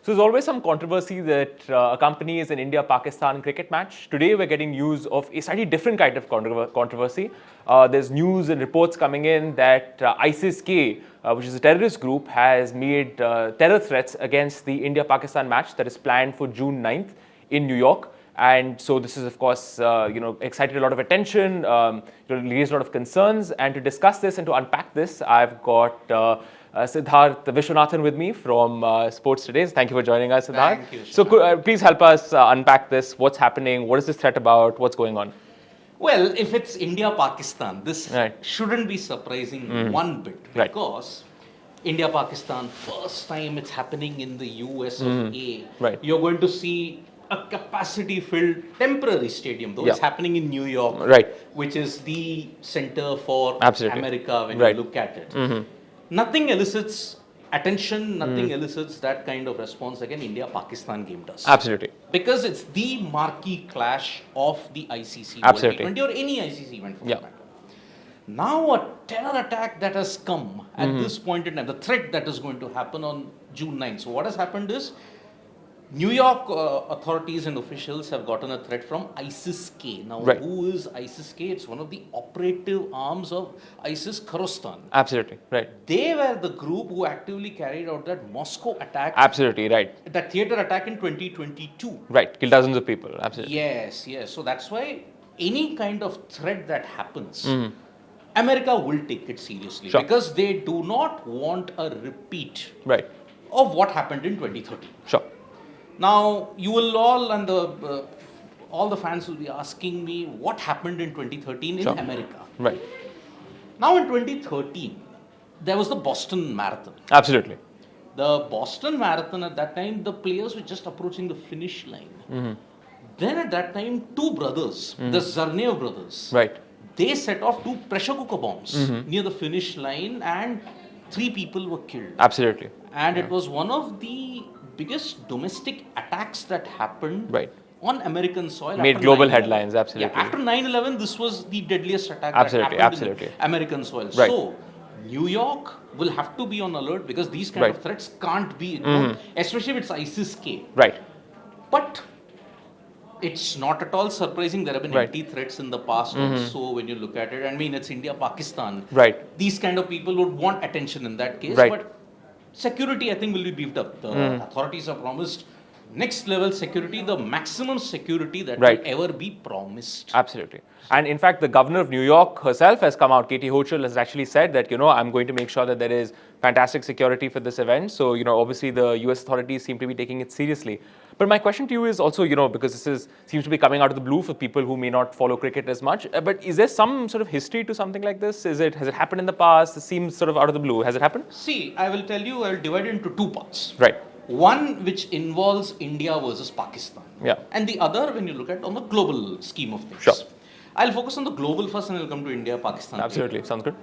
So there's always some controversy that accompanies an India-Pakistan cricket match. Today we're getting news of a slightly different kind of controversy. There's news and reports coming in that ISIS-K, which is a terrorist group, has made terror threats against the India-Pakistan match that is planned for June 9th in New York. And so this is, of course, excited a lot of attention, raised a lot of concerns. And to discuss this and to unpack this, I've got Siddharth Vishwanathan with me from Sports Today. Thank you for joining us, Siddharth. Thank you, so please help us unpack this. What's happening? What is this threat about? What's going on? Well, if it's India-Pakistan, this shouldn't be surprising one bit, because India-Pakistan, first time it's happening in the US of A. You're going to see a capacity-filled temporary stadium, though it's happening in New York, which is the center for America when you look at it. Nothing elicits attention, nothing elicits that kind of response like an India-Pakistan game does. Absolutely. Because it's the marquee clash of the ICC World T20 or any ICC event for that matter. Now a terror attack that has come at this point in time, the threat that is going to happen on June 9th. So what has happened is, New York authorities and officials have gotten a threat from ISIS-K. Now, who is ISIS-K? It's one of the operative arms of ISIS Khorasan. Absolutely, They were the group who actively carried out that Moscow attack. Absolutely, That theater attack in 2022. Killed dozens of people, absolutely. Yes. So that's why any kind of threat that happens, America will take it seriously. Because they do not want a repeat of what happened in 2013. Now, you will all and all the fans will be asking me what happened in 2013 in America. Now, in 2013, there was the Boston Marathon. Absolutely. The Boston Marathon at that time, the players were just approaching the finish line. Then at that time, two brothers, the Zarnev brothers, they set off two pressure cooker bombs near the finish line, and 3 people were killed. Absolutely. And it was one of the biggest domestic attacks that happened on American soil. Made global headlines, absolutely. After 9/11, this was the deadliest attack that happened in American soil. So, New York will have to be on alert, because these kind of threats can't be ignored, especially if it's ISIS-K. But it's not at all surprising. There have been empty threats in the past also when you look at it. I mean, it's India-Pakistan. These kind of people would want attention in that case. But security, I think, will be beefed up. The authorities have promised next level security, the maximum security that will ever be promised. Absolutely. And in fact, the governor of New York herself has come out. Katie Hochul has actually said that, I'm going to make sure that there is fantastic security for this event. So, obviously the US authorities seem to be taking it seriously. But my question to you is also, because this seems to be coming out of the blue for people who may not follow cricket as much. But is there some sort of history to something like this? Has it happened in the past? It seems sort of out of the blue. Has it happened? See, I will tell you, I'll divide it into 2 parts. One which involves India versus Pakistan. And the other, when you look at on the global scheme of things. I'll focus on the global first, and I'll come to India, Pakistan. Absolutely, sounds good.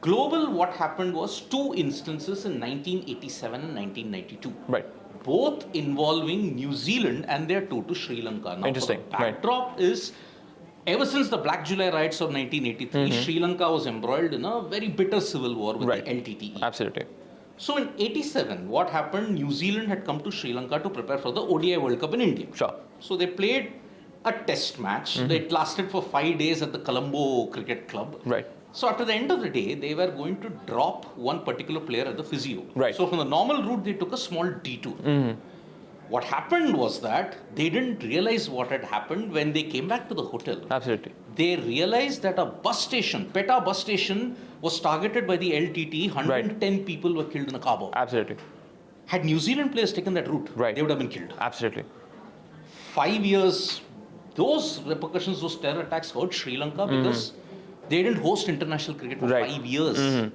Global, what happened was 2 instances in 1987 and 1992. Both involving New Zealand and their tour to Sri Lanka. Now, interesting. The backdrop is, ever since the Black July riots of 1983, Sri Lanka was embroiled in a very bitter civil war with the LTTE. Absolutely. So in 87, what happened? New Zealand had come to Sri Lanka to prepare for the ODI World Cup in India. So they played a test match. It lasted for 5 days at the Colombo Cricket Club. So after the end of the day, they were going to drop one particular player at the physio. So from the normal route, they took a small detour. What happened was that they didn't realize what had happened when they came back to the hotel. They realized that a bus station, Peta bus station, was targeted by the LTT. 110 people were killed in a car bomb. Had New Zealand players taken that route, they would have been killed. 5 years, those repercussions, those terror attacks hurt Sri Lanka because they didn't host international cricket for 5 years.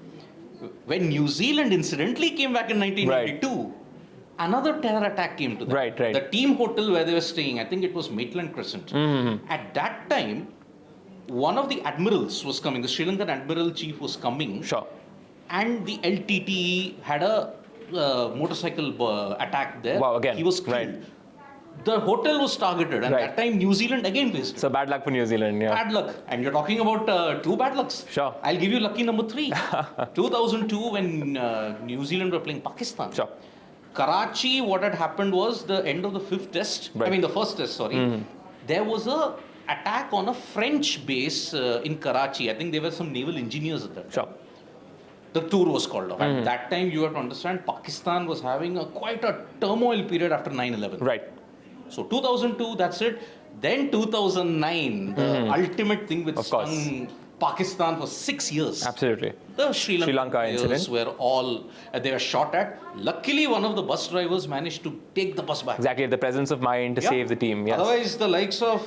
When New Zealand incidentally came back in 1992, another terror attack came to them. The team hotel where they were staying, I think it was Maitland Crescent. At that time, one of the admirals was coming, the Sri Lankan admiral chief was coming. And the LTTE had a motorcycle attack there. He was killed. The hotel was targeted, and that time New Zealand again faced it. So bad luck for New Zealand, Bad luck. And you're talking about 2 bad lucks. I'll give you lucky number 3. 2002, when New Zealand were playing Pakistan. Karachi, what had happened was the end of the fifth test. Right. I mean, the first test, sorry. There was a attack on a French base in Karachi. I think there were some naval engineers at that time. Sure. The tour was called off. At that time, you have to understand, Pakistan was having quite a turmoil period after 9/11. Right. So 2002, that's it. Then 2009, the ultimate thing which stung Pakistan for 6 years. Absolutely. The Sri Lanka incident were all, they were shot at. Luckily, one of the bus drivers managed to take the bus back. Exactly, the presence of mind to save the team. Yes. Otherwise, the likes of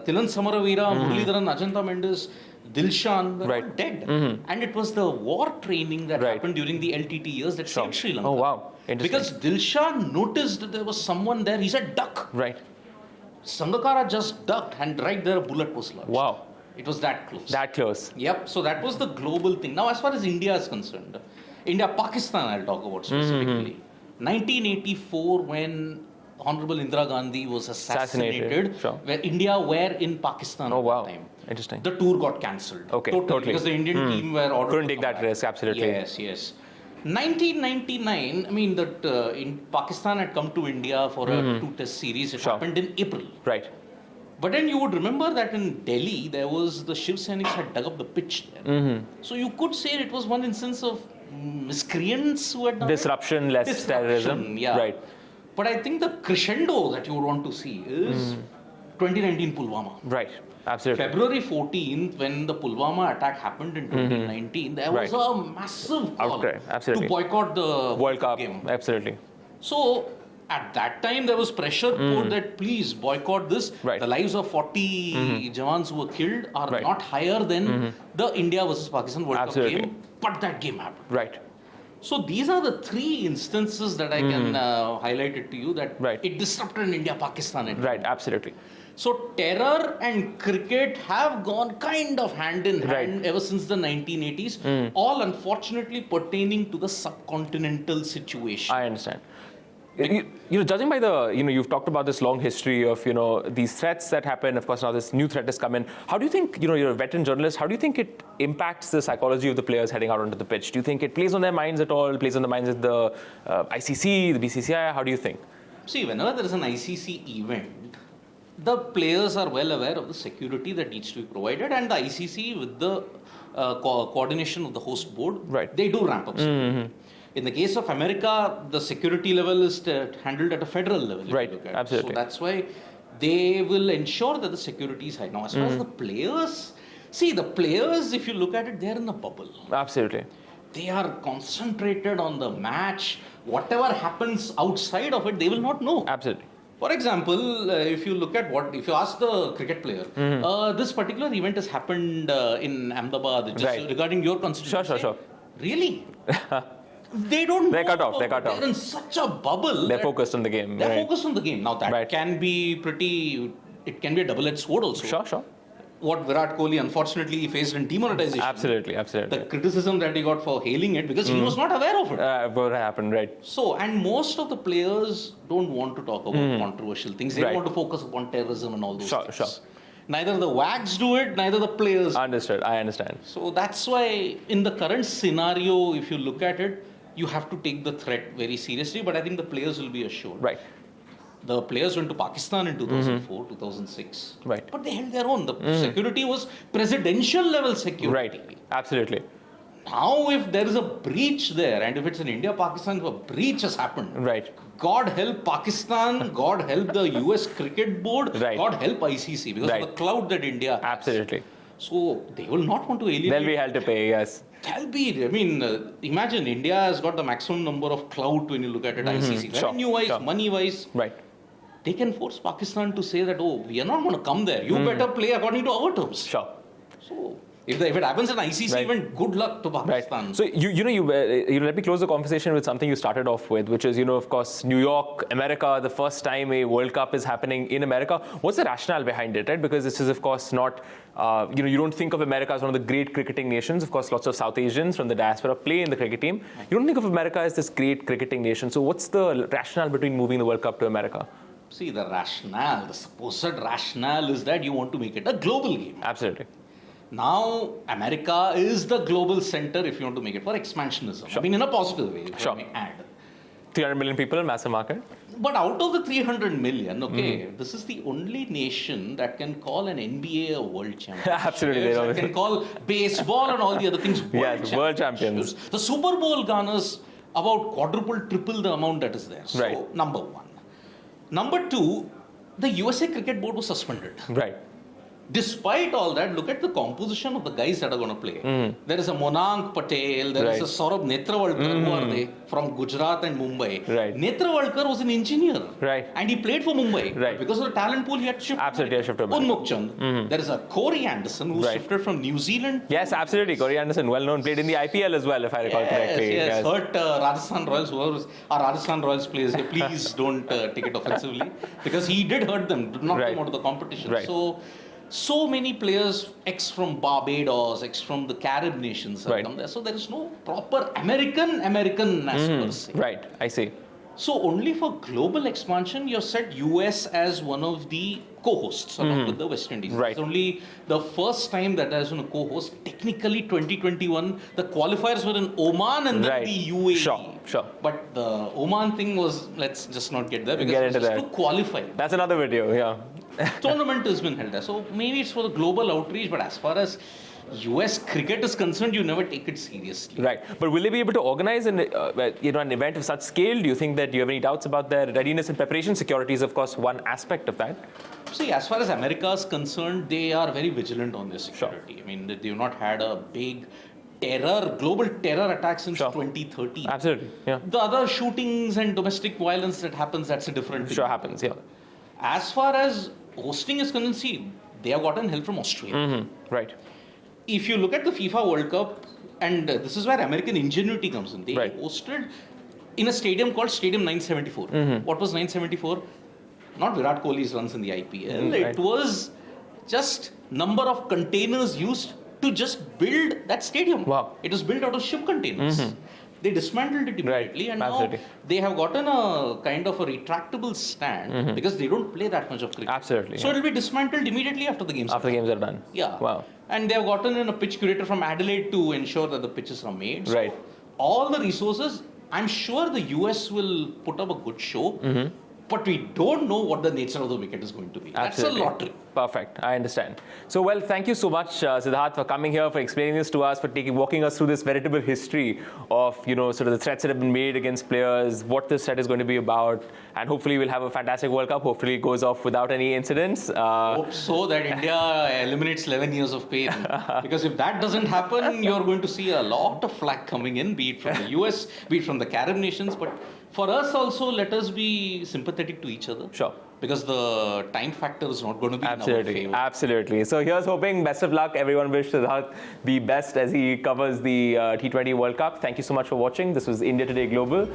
Thilan Samaravira, Muralidharan, Ajanta Mendes, Dilshan were all dead. And it was the war training that happened during the LTT years that saved Sri Lanka. Oh, wow. Because Dilshan noticed that there was someone there. He said, duck. Right. Sangakkara just ducked, and right there a bullet was lodged. Wow. It was that close. That close. Yep. So that was the global thing. Now, as far as India is concerned, India-Pakistan I'll talk about specifically. 1984, when Honorable Indira Gandhi was assassinated. Where India were in Pakistan at that time. Interesting. The tour got cancelled. Okay, totally. Because the Indian team were ordered couldn't to take come that back. risk, absolutely. Yes. 1999, I mean, that in Pakistan had come to India for a 2-test series. It happened in April. Right. But then you would remember that in Delhi, there was the Shiv Sainiks had dug up the pitch there. So you could say it was one instance of miscreants who had done Disruption, less terrorism. Yeah. Right. But I think the crescendo that you would want to see is 2019 Pulwama. Right. Absolutely. February 14th, when the Pulwama attack happened in 2019, there was a massive call to boycott the World Cup game. Absolutely. So, at that time, there was pressure put that please boycott this. Right. The lives of 40 Jawans who were killed are not higher than the India versus Pakistan World Cup game. But that game happened. Right. So these are the three instances that I can highlight it to you that it disrupted India-Pakistan. Right, absolutely. So terror and cricket have gone kind of hand in hand ever since the 1980s, all unfortunately pertaining to the subcontinental situation. I understand. Judging by the, you've talked about this long history of, these threats that happen. Of course, now this new threat has come in. How do you think, you're a veteran journalist, how do you think it impacts the psychology of the players heading out onto the pitch? Do you think it plays on their minds at all, plays on the minds of the ICC, the BCCI? How do you think? See, whenever there is an ICC event, the players are well aware of the security that needs to be provided, and the ICC with the coordination of the host board, they do ramp up security. In the case of America, the security level is handled at a federal level. Right, absolutely. So that's why they will ensure that the security is high. Now, as far as the players, the players, if you look at it, they're in a bubble. Absolutely. They are concentrated on the match. Whatever happens outside of it, they will not know. Absolutely. For example, if you look at if you ask the cricket player, this particular event has happened in Ahmedabad, just regarding your constituency. Sure. Really? They don't They're know. cut off. They're in such a bubble. They're focused on the game. They're focused on the game. Now that can be it can be a double-edged sword also. Sure. What Virat Kohli unfortunately faced in demonetization. Absolutely. The criticism that he got for hailing it because he was not aware of it. What happened, right? So, and most of the players don't want to talk about controversial things. They want to focus upon terrorism and all those things. Sure. Neither the WAGs do it, neither the players. Understood. I understand. So that's why in the current scenario, if you look at it, you have to take the threat very seriously, but I think the players will be assured. Right. The players went to Pakistan in 2004, 2006. Right. But they held their own. The security was presidential level security. Right. Absolutely. Now, if there is a breach there, and if it's in India-Pakistan, if a breach has happened, God help Pakistan, God help the US Cricket Board, God help ICC, because of the clout that India has. Absolutely. So, they will not want to alienate. They'll be held to pay, yes. They'll be, imagine India has got the maximum number of clout when you look at it, ICC. Revenue-wise, money-wise. Right. They can force Pakistan to say that, we are not going to come there. You better play according to our terms. Sure. So, if it happens in ICC event, good luck to Pakistan. Right. So, you let me close the conversation with something you started off with, which is, of course, New York, America, the first time a World Cup is happening in America. What's the rationale behind it, right? Because this is, of course, not, you don't think of America as one of the great cricketing nations. Of course, lots of South Asians from the diaspora play in the cricket team. You don't think of America as this great cricketing nation. So, what's the rationale between moving the World Cup to America? See, the supposed rationale is that you want to make it a global game. Absolutely. Now, America is the global center if you want to make it for expansionism. In a positive way, if I may add. 300 million people, massive market. But out of the 300 million, this is the only nation that can call an NBA a world champion. Absolutely. That can call baseball and all the other things world champions. The Super Bowl garners about quadruple, triple the amount that is there. So, right. Number one. Number two, the USA Cricket Board was suspended. Right. Despite all that, look at the composition of the guys that are going to play. There is a Monank Patel, there is a Saurabh Netrawalkar, who are they? From Gujarat and Mumbai. Right. Netrawalkar was an engineer. Right. And he played for Mumbai. Right. Because of the talent pool, he had to shift. Absolutely, he shifted. Unmukh Chand. There is a Corey Anderson who shifted from New Zealand. Yes, absolutely. Corey Anderson, well known, played in the IPL as well, if I recall correctly. Yes, hurt Rajasthan Royals. Whoever our Rajasthan Royals players, please don't take it offensively. Because he did hurt them, knocked them out of the competition. Right. So many players, ex from Barbados, ex from the Carib nations have come there. So there is no proper American as per se. Right, I see. So only for global expansion, you have set US as one of the co-hosts along with the West Indies. Right. It's only the first time that has been a co-host. Technically 2021, the qualifiers were in Oman and then the UAE. Sure. But the Oman thing was, let's just not get there because Get it was into just that. to qualify. That's another video, yeah. Tournament has been held there. So maybe it's for the global outreach, but as far as US cricket is concerned, you never take it seriously. Right. But will they be able to organize an event of such scale? Do you think that you have any doubts about their readiness and preparation? Security is, of course, one aspect of that. See, as far as America is concerned, they are very vigilant on their security. Sure. I mean, they've not had a big global terror attack since 2013. Absolutely, yeah. The other shootings and domestic violence that happens, that's a different thing. Sure happens, yeah. As far as hosting is concerned, see, they have gotten help from Australia. Right. If you look at the FIFA World Cup, and this is where American ingenuity comes in, they hosted in a stadium called Stadium 974. What was 974? Not Virat Kohli's runs in the IPL. It was just number of containers used to just build that stadium. Wow. It was built out of ship containers. They dismantled it immediately, and now they have gotten a kind of a retractable stand because they don't play that much of cricket. Absolutely. So it will be dismantled immediately after the games. After the games are done. Yeah. Wow. And they have gotten in a pitch curator from Adelaide to ensure that the pitches are made. So all the resources, I'm sure the US will put up a good show. But we don't know what the nature of the wicket is going to be. Absolutely. That's a lottery. Perfect. I understand. So, well, thank you so much, Siddharth, for coming here, for explaining this to us, for walking us through this veritable history of, sort of the threats that have been made against players, what this set is going to be about, and hopefully we'll have a fantastic World Cup. Hopefully it goes off without any incidents. Hope so that India eliminates 11 years of pain. Because if that doesn't happen, you're going to see a lot of flack coming in, be it from the US, be it from the Carib nations. But for us also, let us be sympathetic to each other. Sure. Because the time factor is not going to be in our favor. Absolutely. So here's hoping. Best of luck. Everyone wish Siddharth the best as he covers the T20 World Cup. Thank you so much for watching. This was India Today Global.